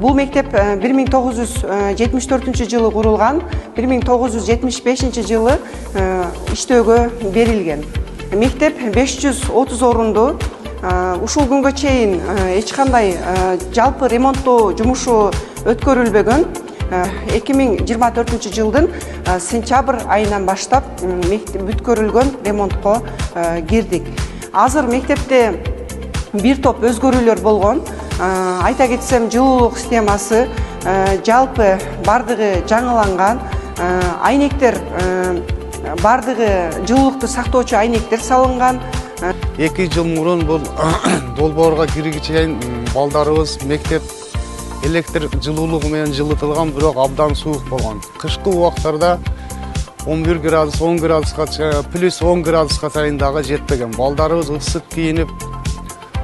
Бул мектеп 1974 жылы курулган, 1975 жылы иштөөгө берилген. Мектеп 530 орунду. Ушул күнгө чейин эч кандай жалпы ремонттоо жумушу өткөрүлбөгөн. 2024 жылдын сентябрь айынан баштап бүткөрүлгөн ремонтко кирдик. Азыр мектепте бир топ өзгөрүүлөр болгон. Айта кетсем, жылуулук системасы жалпы бардыгы жаңыланган. Айнектер бардыгы жылуулукту сактоочу айнектер салынган. 2 жыл мурун бул долбоорго киргиче чейин балдарыбыз мектеп электр жылуулугу менен жылытылган, бирок абдан суук болгон. Кышкы убактарда 11 градус, 10 градуска, плюс 10 градуска чейин дагы жетпеген. Балдарыбыз ысык кийинип,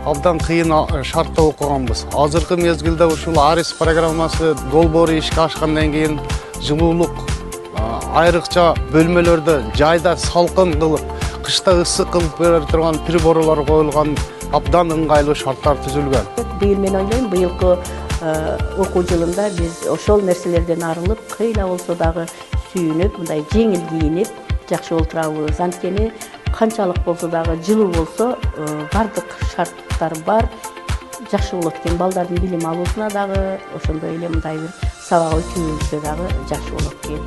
абдан кыйын шартта окуганбыз. Азыркы мезгилде ушул Арис программасы долбоору ишке ашкандан кийин жылуулук айрыкча бөлмөлөрдө жайда салкын кылып, кышта ысык кылып бере турган приборлор коюлган, абдан ыңгайлуу шарттар түзүлгөн. Быйыл мен ойлойм, быйылкы окуу жылында биз ошол нерселерден арылып, кыйла болсо дагы сүйүнүп, мындай жеңил кийинип, жакшы олтурабыз. Анткени канчалык болсо дагы жылуу болсо, бардык шарттар бар, жакшы болот экен. Балдардын билим алуусуна дагы, ошондой эле мындай бир сабак өтүүбүзгө дагы жакшы болот экен.